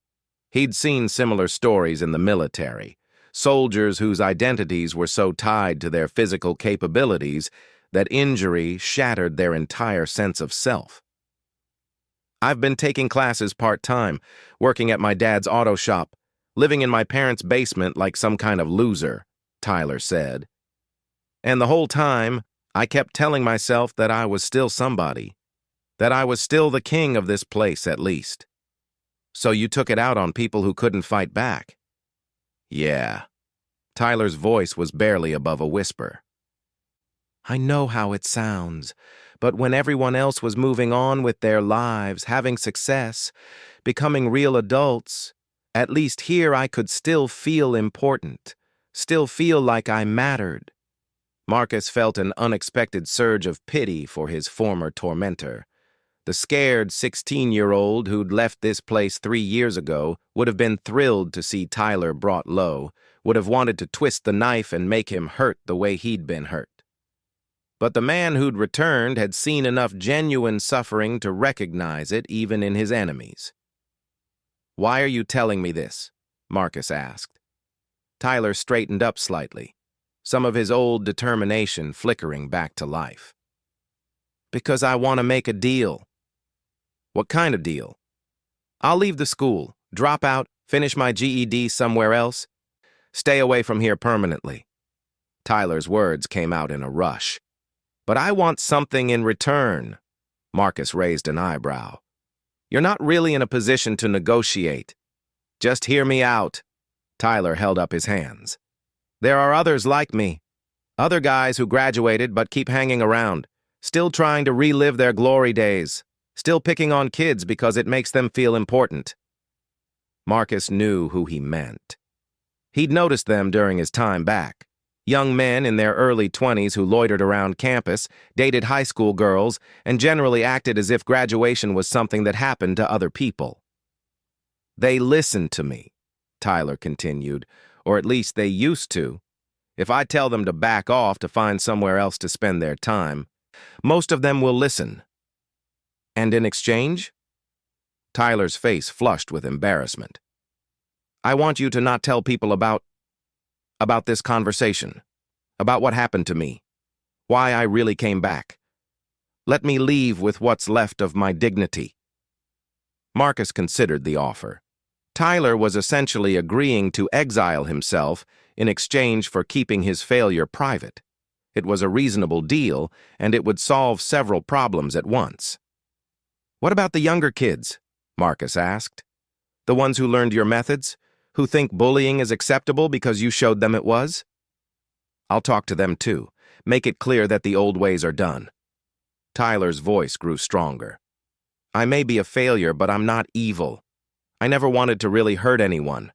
[SPEAKER 1] He'd seen similar stories in the military. Soldiers whose identities were so tied to their physical capabilities that injury shattered their entire sense of self. "I've been taking classes part-time, working at my dad's auto shop, living in my parents' basement like some kind of loser," Tyler said. "And the whole time, I kept telling myself that I was still somebody, that I was still the king of this place at least." "So you took it out on people who couldn't fight back?" "Yeah." Tyler's voice was barely above a whisper. "I know how it sounds, but when everyone else was moving on with their lives, having success, becoming real adults, at least here I could still feel important, still feel like I mattered." Marcus felt an unexpected surge of pity for his former tormentor. The scared 16-year-old who'd left this place 3 years ago would have been thrilled to see Tyler brought low, would have wanted to twist the knife and make him hurt the way he'd been hurt. But the man who'd returned had seen enough genuine suffering to recognize it even in his enemies. "Why are you telling me this?" Marcus asked. Tyler straightened up slightly, some of his old determination flickering back to life. "Because I want to make a deal." "What kind of deal?" "I'll leave the school, drop out, finish my GED somewhere else, stay away from here permanently." Tyler's words came out in a rush. "But I want something in return." Marcus raised an eyebrow. "You're not really in a position to negotiate. Just hear me out." Tyler held up his hands. "There are others like me. Other guys who graduated but keep hanging around, still trying to relive their glory days, still picking on kids because it makes them feel important." Marcus knew who he meant. He'd noticed them during his time back. Young men in their early 20s who loitered around campus, dated high school girls, and generally acted as if graduation was something that happened to other people. "They listen to me," Tyler continued, "or at least they used to. If I tell them to back off to find somewhere else to spend their time, most of them will listen." "And in exchange?" Tyler's face flushed with embarrassment. "I want you to not tell people about this conversation, about what happened to me, why I really came back. Let me leave with what's left of my dignity." Marcus considered the offer. Tyler was essentially agreeing to exile himself in exchange for keeping his failure private. It was a reasonable deal, and it would solve several problems at once. "What about the younger kids?" Marcus asked. "The ones who learned your methods? Who think bullying is acceptable because you showed them it was?" "I'll talk to them too. Make it clear that the old ways are done." Tyler's voice grew stronger. "I may be a failure, but I'm not evil. I never wanted to really hurt anyone.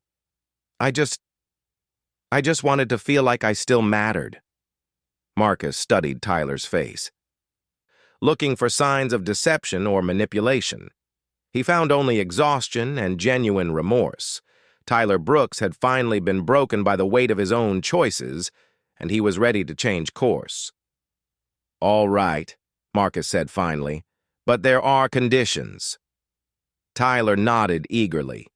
[SPEAKER 1] I just wanted to feel like I still mattered." Marcus studied Tyler's face, looking for signs of deception or manipulation. He found only exhaustion and genuine remorse. Tyler Brooks had finally been broken by the weight of his own choices, and he was ready to change course. "All right," Marcus said finally, "but there are conditions." Tyler nodded eagerly.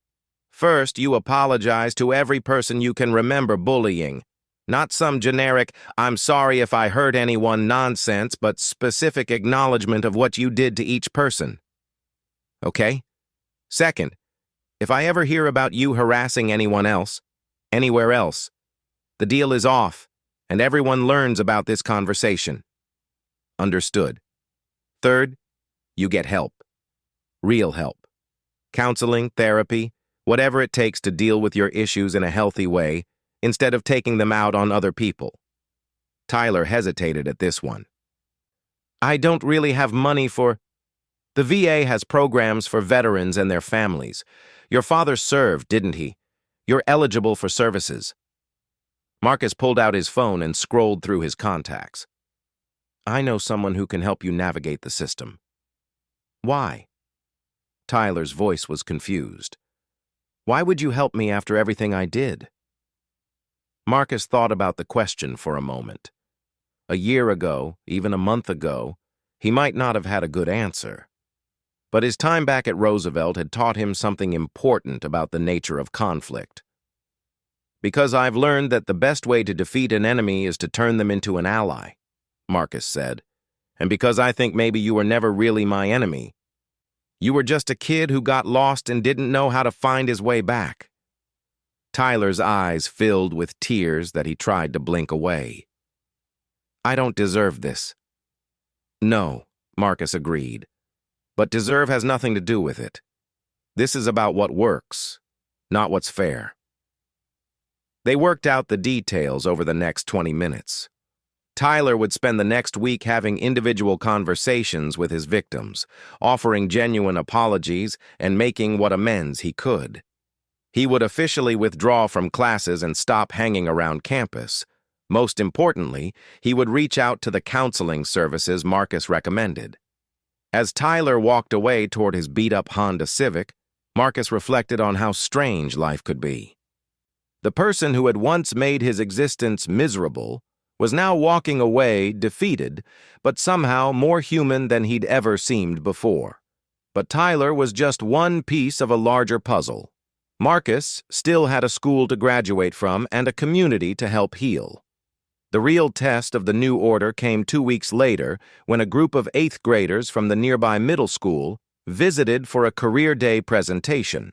[SPEAKER 1] "First, you apologize to every person you can remember bullying. Not some generic, 'I'm sorry if I hurt anyone' nonsense, but specific acknowledgement of what you did to each person." "Okay. Second, if I ever hear about you harassing anyone else, Anywhere else. The deal is off, and everyone learns about this conversation. Understood. Third, you get help. Real help. Counseling, therapy, whatever it takes to deal with your issues in a healthy way, instead of taking them out on other people. Tyler hesitated at this one. I don't really have money for... The VA has programs for veterans and their families. Your father served, didn't he? You're eligible for services. Marcus pulled out his phone and scrolled through his contacts. I know someone who can help you navigate the system. Why? Tyler's voice was confused. Why would you help me after everything I did? Marcus thought about the question for a moment. A year ago, even a month ago, he might not have had a good answer. But his time back at Roosevelt had taught him something important about the nature of conflict. Because I've learned that the best way to defeat an enemy is to turn them into an ally, Marcus said. And because I think maybe you were never really my enemy. You were just a kid who got lost and didn't know how to find his way back. Tyler's eyes filled with tears that he tried to blink away. I don't deserve this. No, Marcus agreed. But deserve has nothing to do with it. This is about what works, not what's fair. They worked out the details over the next 20 minutes. Tyler would spend the next week having individual conversations with his victims, offering genuine apologies and making what amends he could. He would officially withdraw from classes and stop hanging around campus. Most importantly, he would reach out to the counseling services Marcus recommended. As Tyler walked away toward his beat-up Honda Civic, Marcus reflected on how strange life could be. The person who had once made his existence miserable was now walking away defeated, but somehow more human than he'd ever seemed before. But Tyler was just one piece of a larger puzzle. Marcus still had a school to graduate from and a community to help heal. The real test of the new order came 2 weeks later when a group of 8th graders from the nearby middle school visited for a career day presentation.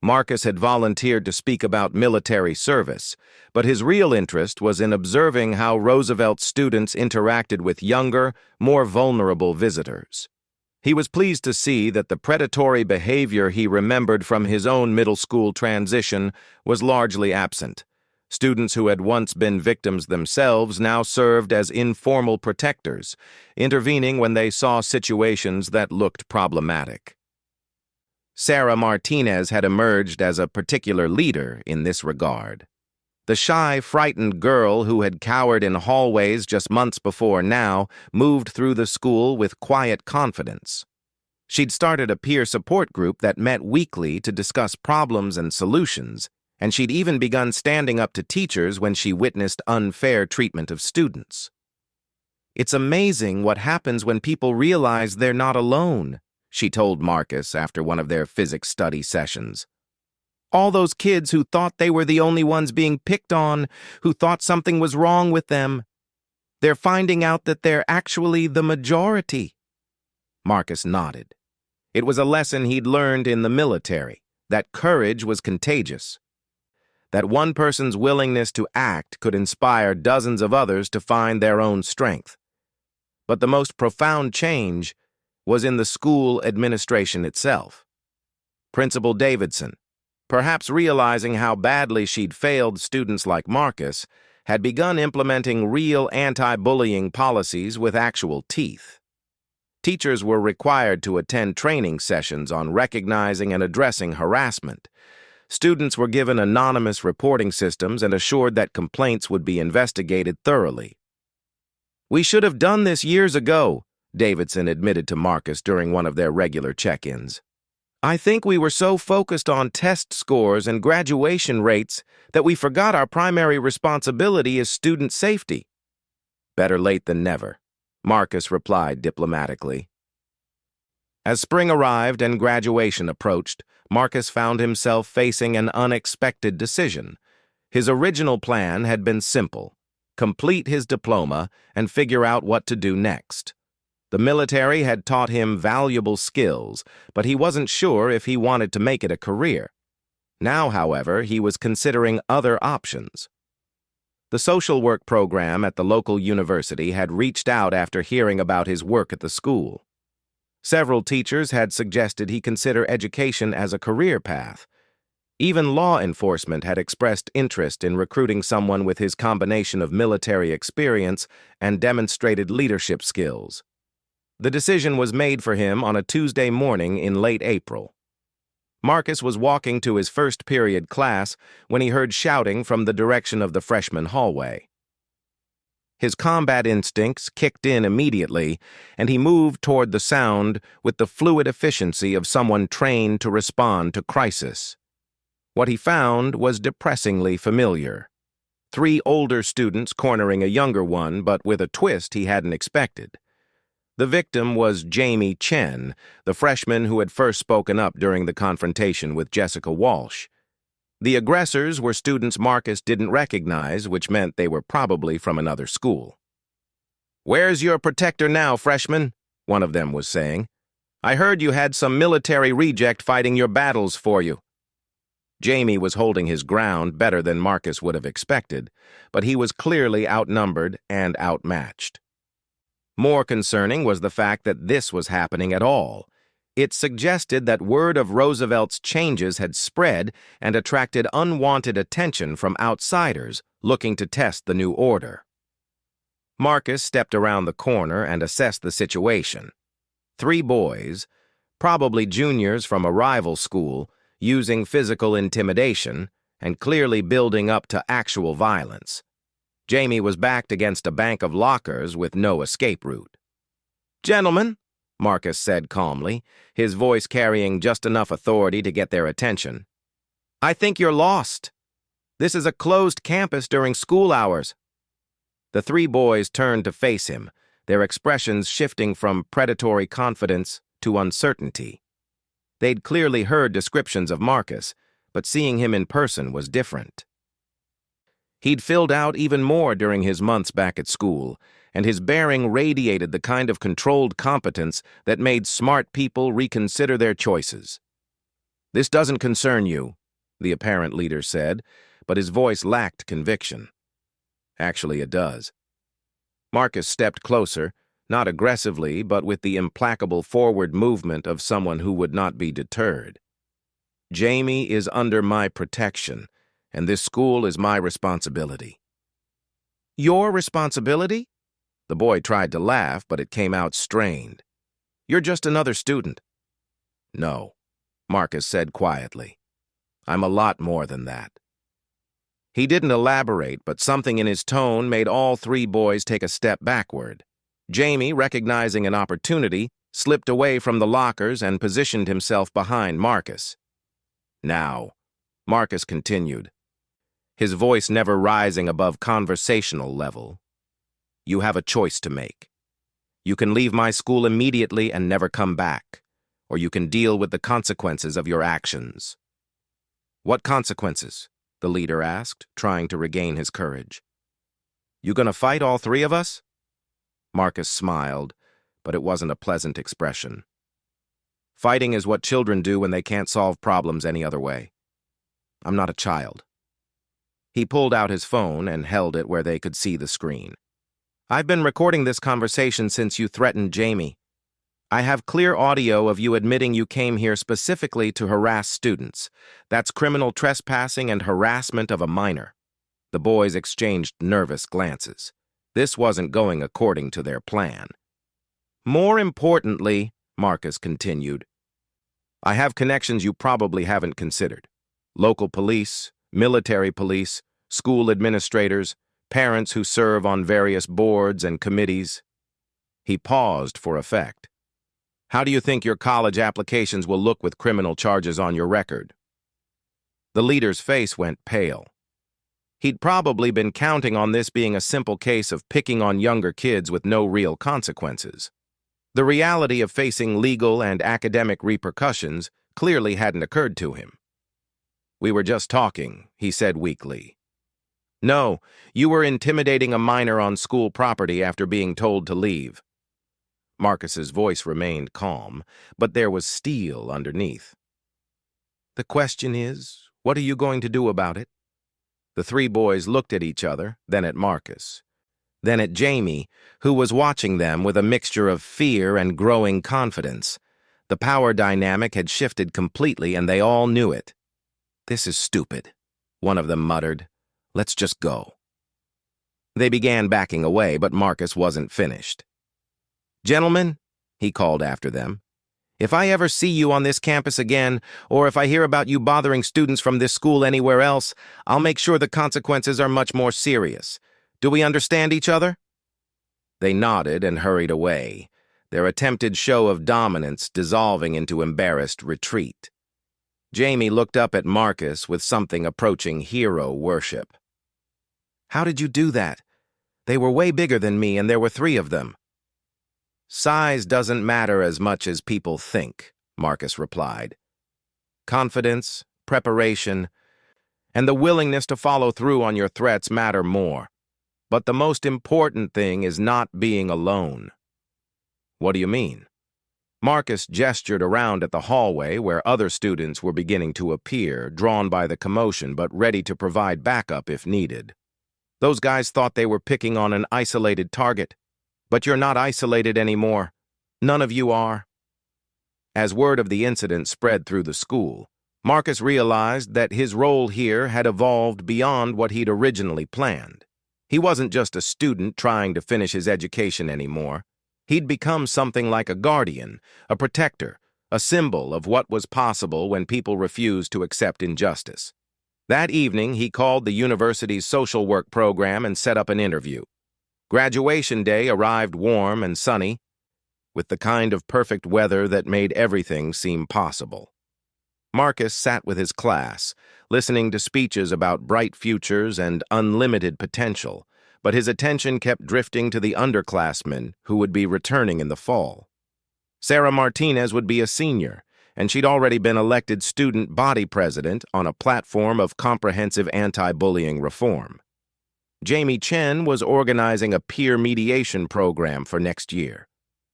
[SPEAKER 1] Marcus had volunteered to speak about military service, but his real interest was in observing how Roosevelt students interacted with younger, more vulnerable visitors. He was pleased to see that the predatory behavior he remembered from his own middle school transition was largely absent. Students who had once been victims themselves now served as informal protectors, intervening when they saw situations that looked problematic. Sarah Martinez had emerged as a particular leader in this regard. The shy, frightened girl who had cowered in hallways just months before now moved through the school with quiet confidence. She'd started a peer support group that met weekly to discuss problems and solutions, and she'd even begun standing up to teachers when she witnessed unfair treatment of students. It's amazing what happens when people realize they're not alone, she told Marcus after one of their physics study sessions. All those kids who thought they were the only ones being picked on, who thought something was wrong with them, they're finding out that they're actually the majority. Marcus nodded. It was a lesson he'd learned in the military, that courage was contagious. That one person's willingness to act could inspire dozens of others to find their own strength. But the most profound change was in the school administration itself. Principal Davidson, perhaps realizing how badly she'd failed students like Marcus, had begun implementing real anti-bullying policies with actual teeth. Teachers were required to attend training sessions on recognizing and addressing harassment. Students were given anonymous reporting systems and assured that complaints would be investigated thoroughly. We should have done this years ago, Davidson admitted to Marcus during one of their regular check-ins. I think we were so focused on test scores and graduation rates that we forgot our primary responsibility is student safety. Better late than never, Marcus replied diplomatically. As spring arrived and graduation approached, Marcus found himself facing an unexpected decision. His original plan had been simple: complete his diploma and figure out what to do next. The military had taught him valuable skills, but he wasn't sure if he wanted to make it a career. Now, however, he was considering other options. The social work program at the local university had reached out after hearing about his work at the school. Several teachers had suggested he consider education as a career path. Even law enforcement had expressed interest in recruiting someone with his combination of military experience and demonstrated leadership skills. The decision was made for him on a Tuesday morning in late April. Marcus was walking to his first period class when he heard shouting from the direction of the freshman hallway. His combat instincts kicked in immediately, and he moved toward the sound with the fluid efficiency of someone trained to respond to crisis. What he found was depressingly familiar. 3 older students cornering a younger one, but with a twist he hadn't expected. The victim was Jamie Chen, the freshman who had first spoken up during the confrontation with Jessica Walsh. The aggressors were students Marcus didn't recognize, which meant they were probably from another school. "Where's your protector now, freshman?" one of them was saying. "I heard you had some military reject fighting your battles for you." Jamie was holding his ground better than Marcus would have expected, but he was clearly outnumbered and outmatched. More concerning was the fact that this was happening at all. It suggested that word of Roosevelt's changes had spread and attracted unwanted attention from outsiders looking to test the new order. Marcus stepped around the corner and assessed the situation. 3 boys, probably juniors from a rival school, using physical intimidation and clearly building up to actual violence. Jamie was backed against a bank of lockers with no escape route. "Gentlemen," Marcus said calmly, his voice carrying just enough authority to get their attention, "I think you're lost. This is a closed campus during school hours." The 3 boys turned to face him, their expressions shifting from predatory confidence to uncertainty. They'd clearly heard descriptions of Marcus, but seeing him in person was different. He'd filled out even more during his months back at school, and his bearing radiated the kind of controlled competence that made smart people reconsider their choices. "This doesn't concern you," the apparent leader said, but his voice lacked conviction. "Actually, it does." Marcus stepped closer, not aggressively, but with the implacable forward movement of someone who would not be deterred. "Jamie is under my protection, and this school is my responsibility." "Your responsibility?" The boy tried to laugh, but it came out strained. "You're just another student." "No," Marcus said quietly. "I'm a lot more than that." He didn't elaborate, but something in his tone made all 3 boys take a step backward. Jamie, recognizing an opportunity, slipped away from the lockers and positioned himself behind Marcus. "Now," Marcus continued, his voice never rising above conversational level, "you have a choice to make. You can leave my school immediately and never come back, or you can deal with the consequences of your actions." "What consequences?" the leader asked, trying to regain his courage. "You gonna fight all 3 of us?" Marcus smiled, but it wasn't a pleasant expression. "Fighting is what children do when they can't solve problems any other way. I'm not a child." He pulled out his phone and held it where they could see the screen. "I've been recording this conversation since you threatened Jamie. I have clear audio of you admitting you came here specifically to harass students. That's criminal trespassing and harassment of a minor." The boys exchanged nervous glances. This wasn't going according to their plan. "More importantly," Marcus continued, "I have connections you probably haven't considered. Local police, military police, school administrators, parents who serve on various boards and committees." He paused for effect. "How do you think your college applications will look with criminal charges on your record?" The leader's face went pale. He'd probably been counting on this being a simple case of picking on younger kids with no real consequences. The reality of facing legal and academic repercussions clearly hadn't occurred to him. "We were just talking," he said weakly. "No, you were intimidating a minor on school property after being told to leave." Marcus's voice remained calm, but there was steel underneath. "The question is, What are you going to do about it? The three boys looked at each other, then at Marcus, then at Jamie, who was watching them with a mixture of fear and growing confidence. The power dynamic had shifted completely, and they all knew it. "This is stupid," one of them muttered. "Let's just go." They began backing away, but Marcus wasn't finished. "Gentlemen," he called after them, "if I ever see you on this campus again, or if I hear about you bothering students from this school anywhere else, I'll make sure the consequences are much more serious. Do we understand each other?" They nodded and hurried away, their attempted show of dominance dissolving into embarrassed retreat. Jamie looked up at Marcus with something approaching hero worship. "How did you do that? They were way bigger than me, and there were 3 of them." "Size doesn't matter as much as people think," Marcus replied. "Confidence, preparation, and the willingness to follow through on your threats matter more. But the most important thing is not being alone." "What do you mean?" Marcus gestured around at the hallway where other students were beginning to appear, drawn by the commotion but ready to provide backup if needed. "Those guys thought they were picking on an isolated target. But you're not isolated anymore. None of you are." As word of the incident spread through the school, Marcus realized that his role here had evolved beyond what he'd originally planned. He wasn't just a student trying to finish his education anymore. He'd become something like a guardian, a protector, a symbol of what was possible when people refused to accept injustice. That evening, he called the university's social work program and set up an interview. Graduation day arrived warm and sunny, with the kind of perfect weather that made everything seem possible. Marcus sat with his class, listening to speeches about bright futures and unlimited potential, but his attention kept drifting to the underclassmen who would be returning in the fall. Sarah Martinez would be a senior, and she'd already been elected student body president on a platform of comprehensive anti-bullying reform. Jamie Chen was organizing a peer mediation program for next year.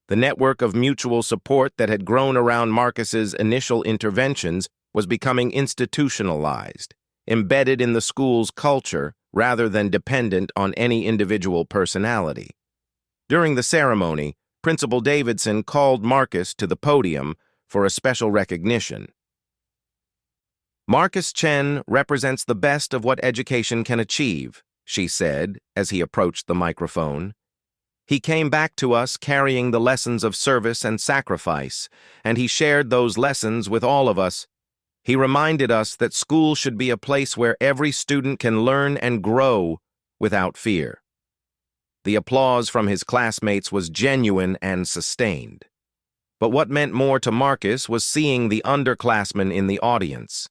[SPEAKER 1] The network of mutual support that had grown around Marcus's initial interventions was becoming institutionalized, embedded in the school's culture rather than dependent on any individual personality. During the ceremony, Principal Davidson called Marcus to the podium for a special recognition. "Marcus Chen represents the best of what education can achieve," she said as he approached the microphone. "He came back to us carrying the lessons of service and sacrifice, and he shared those lessons with all of us. He reminded us that school should be a place where every student can learn and grow without fear." The applause from his classmates was genuine and sustained. But what meant more to Marcus was seeing the underclassmen in the audience.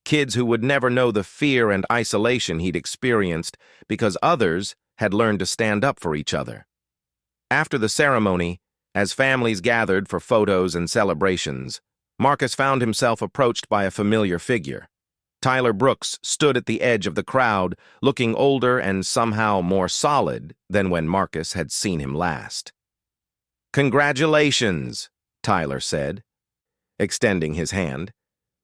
[SPEAKER 1] Kids who would never know the fear and isolation he'd experienced because others had learned to stand up for each other. After the ceremony, as families gathered for photos and celebrations, Marcus found himself approached by a familiar figure. Tyler Brooks stood at the edge of the crowd, looking older and somehow more solid than when Marcus had seen him last. "Congratulations," Tyler said, extending his hand.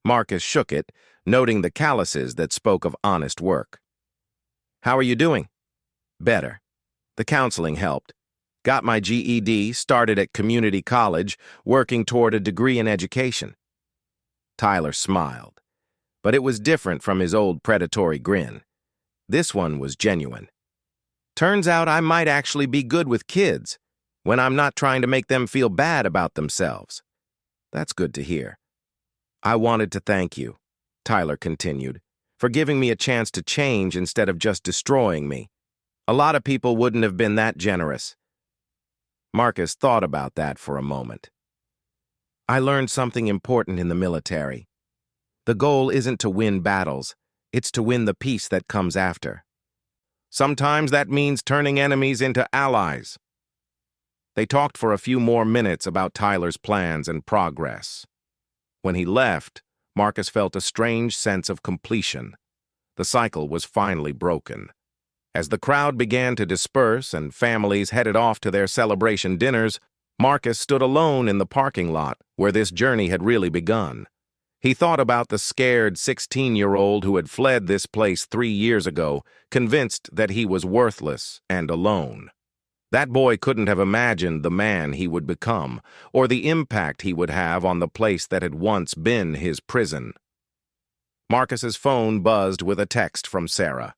[SPEAKER 1] Marcus shook it, noting the calluses that spoke of honest work. "How are you doing?" "Better. The counseling helped. Got my GED, started at community college, working toward a degree in education." Tyler smiled, but it was different from his old predatory grin. This one was genuine. "Turns out I might actually be good with kids when I'm not trying to make them feel bad about themselves." "That's good to hear." "I wanted to thank you," Tyler continued, "for giving me a chance to change instead of just destroying me. A lot of people wouldn't have been that generous." Marcus thought about that for a moment. "I learned something important in the military. The goal isn't to win battles, it's to win the peace that comes after. Sometimes that means turning enemies into allies." They talked for a few more minutes about Tyler's plans and progress. When he left, Marcus felt a strange sense of completion. The cycle was finally broken. As the crowd began to disperse and families headed off to their celebration dinners, Marcus stood alone in the parking lot where this journey had really begun. He thought about the scared 16-year-old who had fled this place 3 years ago, convinced that he was worthless and alone. That boy couldn't have imagined the man he would become, or the impact he would have on the place that had once been his prison. Marcus's phone buzzed with a text from Sarah.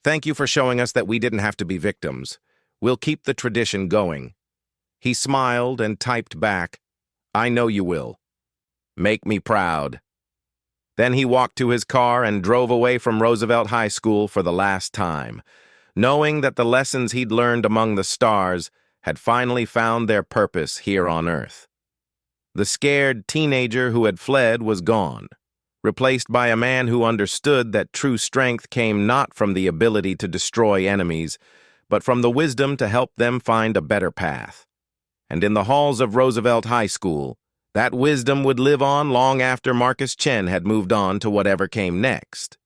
[SPEAKER 1] "Thank you for showing us that we didn't have to be victims. We'll keep the tradition going." He smiled and typed back, "I know you will. Make me proud." Then he walked to his car and drove away from Roosevelt High School for the last time, knowing that the lessons he'd learned among the stars had finally found their purpose here on Earth. The scared teenager who had fled was gone, replaced by a man who understood that true strength came not from the ability to destroy enemies, but from the wisdom to help them find a better path. And in the halls of Roosevelt High School, that wisdom would live on long after Marcus Chen had moved on to whatever came next.